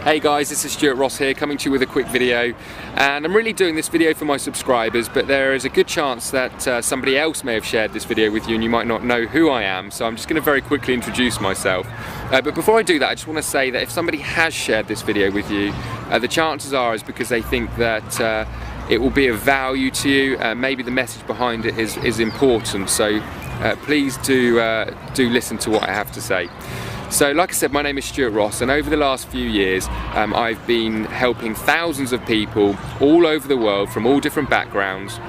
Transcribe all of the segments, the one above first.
Hey guys, this is Stuart Ross here, coming to you with a quick video, and I'm really doing this video for my subscribers, but there is a good chance that somebody else may have shared this video with you and you might not know who I am, so I'm just going to very quickly introduce myself. But before I do that, I just want to say that if somebody has shared this video with you, the chances are is because they think that it will be of value to you. Maybe the message behind it is important, so please do listen to what I have to say. So like I said, my name is Stuart Ross, and over the last few years I've been helping thousands of people all over the world from all different backgrounds,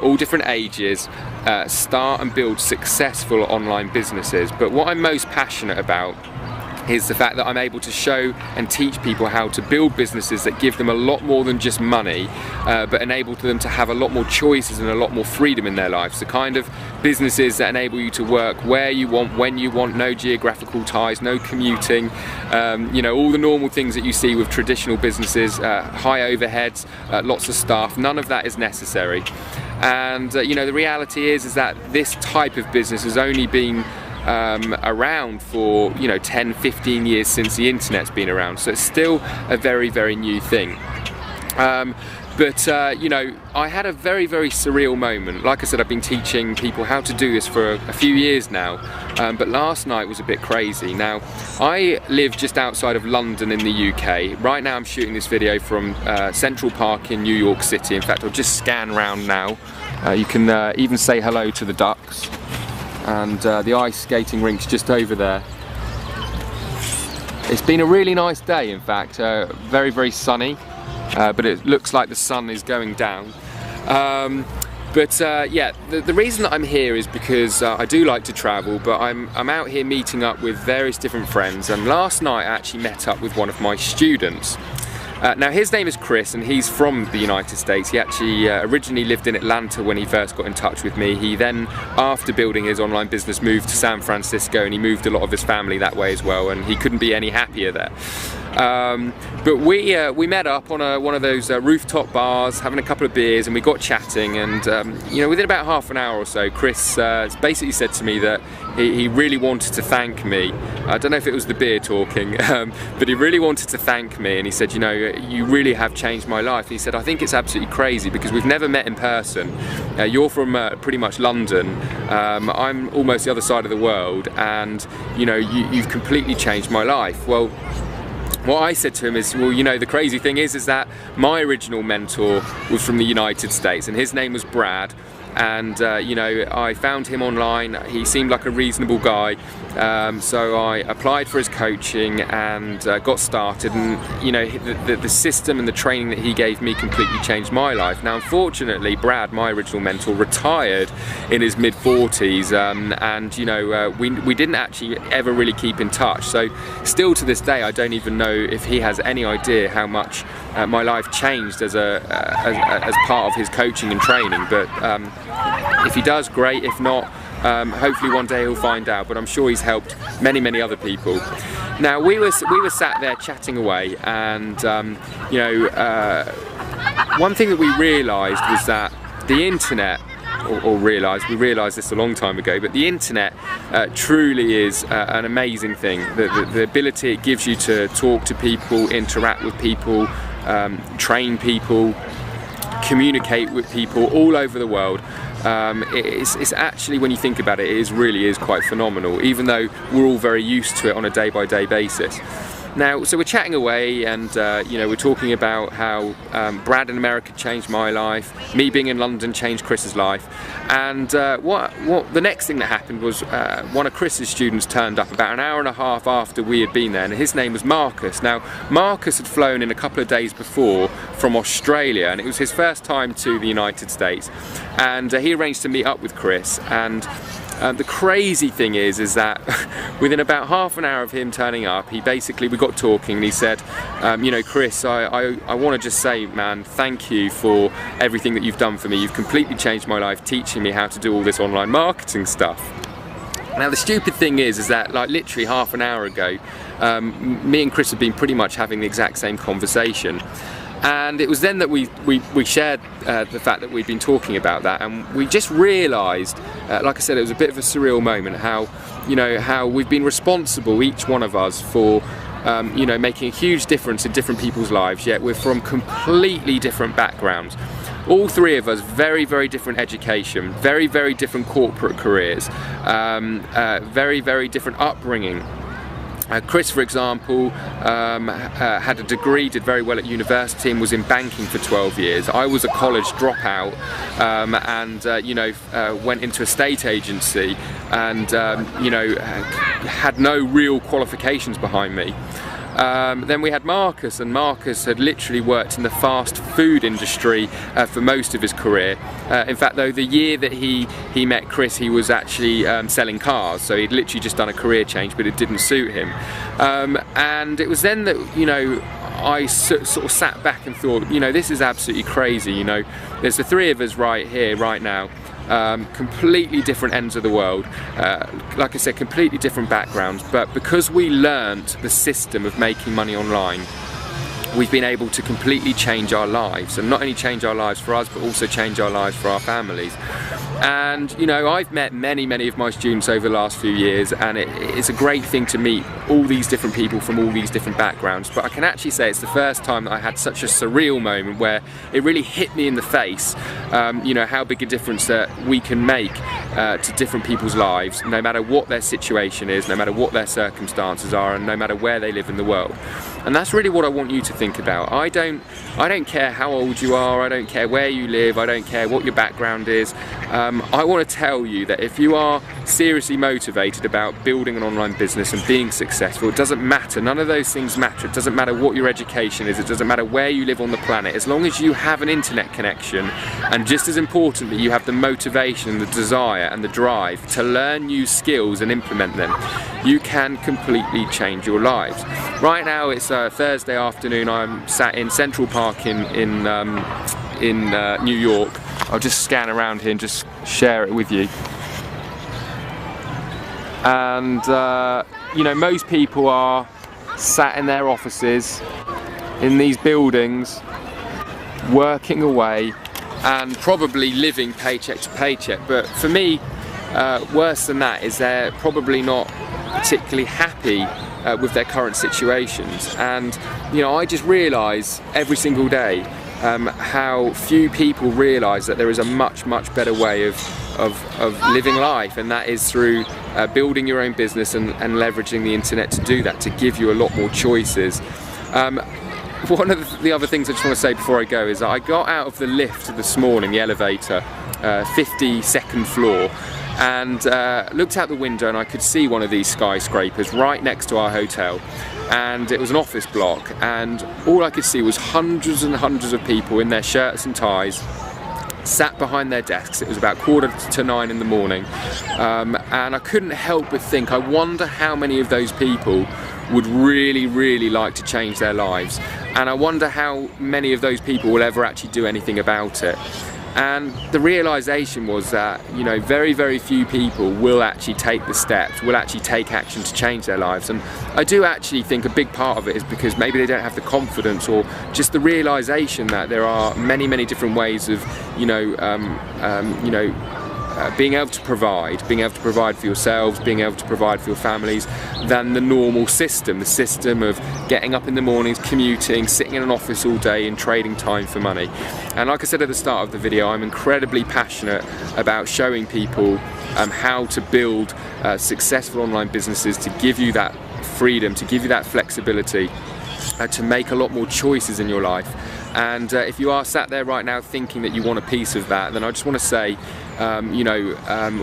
all different ages, start and build successful online businesses. But what I'm most passionate about is the fact that I'm able to show and teach people how to build businesses that give them a lot more than just money, but enable them to have a lot more choices and a lot more freedom in their lives. The kind of businesses that enable you to work where you want, when you want, no geographical ties, no commuting, you know, all the normal things that you see with traditional businesses, high overheads, lots of staff. None of that is necessary. And you know, the reality is that this type of business has only been around for 10-15 years since the internet's been around, so it's still a very new thing. But you know, I had a very surreal moment. Like I said, I've been teaching people how to do this for a few years now, but last night was a bit crazy. Now, I live just outside of London in the UK. Right now I'm shooting this video from Central Park in New York City. In fact, I'll just scan around now. You can even say hello to the ducks. And the ice skating rink's just over there. It's been a really nice day, in fact, very sunny, but it looks like the sun is going down. Yeah, the reason that I'm here is because I do like to travel, but I'm out here meeting up with various different friends, and last night I actually met up with one of my students. Now his name is Chris, and he's from the United States. He actually originally lived in Atlanta when he first got in touch with me. He then, after building his online business, moved to San Francisco, and he moved a lot of his family that way as well, and he couldn't be any happier there. But we met up on one of those rooftop bars, having a couple of beers, and we got chatting, and you know, within about half an hour or so, Chris basically said to me that he really wanted to thank me. I don't know if it was the beer talking, but he really wanted to thank me, and he said, you know, you really have changed my life. And he said, I think it's absolutely crazy because we've never met in person. You're from pretty much London. I'm almost the other side of the world, and you know, you've completely changed my life. Well, what I said to him is, well, you know, the crazy thing is that my original mentor was from the United States, and his name was Brad. And you know, I found him online. He seemed like a reasonable guy, so I applied for his coaching and got started, and you know, the system and the training that he gave me completely changed my life. Now unfortunately, Brad, my original mentor, retired in his mid-40s, and you know, we didn't actually ever really keep in touch, so still to this day I don't even know if he has any idea how much my life changed as part of his coaching and training. But if he does, great. If not, hopefully one day he'll find out, but I'm sure he's helped many other people. Now we were sat there chatting away, and you know, one thing that we realised was that the internet, we realised this a long time ago, but the internet truly is an amazing thing. The ability it gives you to talk to people, interact with people, train people, communicate with people all over the world. It's actually, when you think about it, it really is quite phenomenal, even though we're all very used to it on a day-by-day basis. Now, so we're chatting away, and you know, we're talking about how Brad in America changed my life, me being in London changed Chris's life, and what the next thing that happened was one of Chris's students turned up about an hour and a half after we had been there, and his name was Marcus. Now, Marcus had flown in a couple of days before from Australia, and it was his first time to the United States, and he arranged to meet up with Chris. And the crazy thing is that within about half an hour of him turning up, we got talking, and he said, you know, Chris, I want to just say, man, thank you for everything that you've done for me. You've completely changed my life, teaching me how to do all this online marketing stuff. Now the stupid thing is that, like, literally half an hour ago, me and Chris have been pretty much having the exact same conversation. And it was then that we shared the fact that we'd been talking about that, and we just realised, like I said, it was a bit of a surreal moment, how, you know, how we've been responsible, each one of us, for you know, making a huge difference in different people's lives, yet we're from completely different backgrounds. All three of us, very, very different education, very, very different corporate careers, very, very different upbringing. Chris, for example, had a degree, did very well at university and was in banking for 12 years. I was a college dropout and you know, went into a state agency and you know, had no real qualifications behind me. Then we had Marcus, and Marcus had literally worked in the fast food industry for most of his career. In fact, though, the year that he met Chris, he was actually selling cars, so he'd literally just done a career change, but it didn't suit him. And it was then that, you know, I sort of sat back and thought, you know, this is absolutely crazy. You know, there's the three of us right here, right now. Completely different ends of the world, like I said, completely different backgrounds, but because we learnt the system of making money online, we've been able to completely change our lives, and not only change our lives for us, but also change our lives for our families. And you know, I've met many of my students over the last few years, and it's a great thing to meet all these different people from all these different backgrounds, but I can actually say it's the first time that I had such a surreal moment where it really hit me in the face, you know, how big a difference that we can make to different people's lives, no matter what their situation is, no matter what their circumstances are, and no matter where they live in the world. And that's really what I want you to think about. I don't care how old you are, I don't care where you live, I don't care what your background is. I want to tell you that if you are seriously motivated about building an online business and being successful, it doesn't matter, none of those things matter. It doesn't matter what your education is, it doesn't matter where you live on the planet, as long as you have an internet connection, and just as importantly, you have the motivation, the desire and the drive to learn new skills and implement them, you can completely change your lives. Right now it's Thursday afternoon. I'm sat in Central Park in New York. I'll just scan around here and just share it with you. And you know, most people are sat in their offices in these buildings, working away and probably living paycheck to paycheck. But for me, worse than that is they're probably not particularly happy with their current situations. And you know, I just realise every single day how few people realise that there is a much better way of living life, and that is through building your own business and leveraging the internet to do that, to give you a lot more choices. One of the other things I just want to say before I go is that I got out of the lift this morning, the elevator, 52nd floor, and looked out the window, and I could see one of these skyscrapers right next to our hotel, and it was an office block, and all I could see was hundreds and hundreds of people in their shirts and ties sat behind their desks. It was about 8:45 in the morning, and I couldn't help but think, I wonder how many of those people would really like to change their lives, and I wonder how many of those people will ever actually do anything about it. And the realization was that, you know, very few people will actually take the steps, will actually take action to change their lives. And I do actually think a big part of it is because maybe they don't have the confidence, or just the realization that there are many different ways of, being able to provide for yourselves, being able to provide for your families, than the normal system, the system of getting up in the mornings, commuting, sitting in an office all day and trading time for money. And like I said at the start of the video, I'm incredibly passionate about showing people how to build successful online businesses, to give you that freedom, to give you that flexibility, to make a lot more choices in your life. And if you are sat there right now thinking that you want a piece of that, then I just want to say,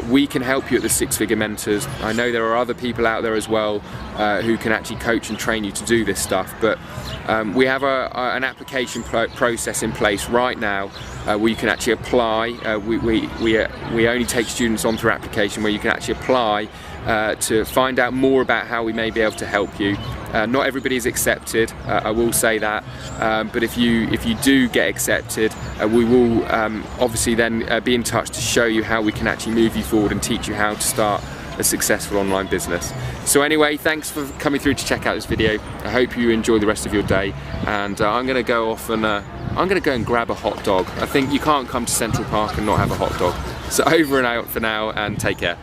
we can help you at the Six Figure Mentors. I know there are other people out there as well who can actually coach and train you to do this stuff, but we have an application process in place right now where you can actually apply. We only take students on through application, where you can actually apply to find out more about how we may be able to help you. Not everybody is accepted, I will say that, but if you do get accepted, we will obviously then be in touch to show you how we can actually move you forward and teach you how to start a successful online business. So anyway, thanks for coming through to check out this video. I hope you enjoy the rest of your day, and I'm going to go off and I'm going to go and grab a hot dog. I think you can't come to Central Park and not have a hot dog. So over and out for now, and take care.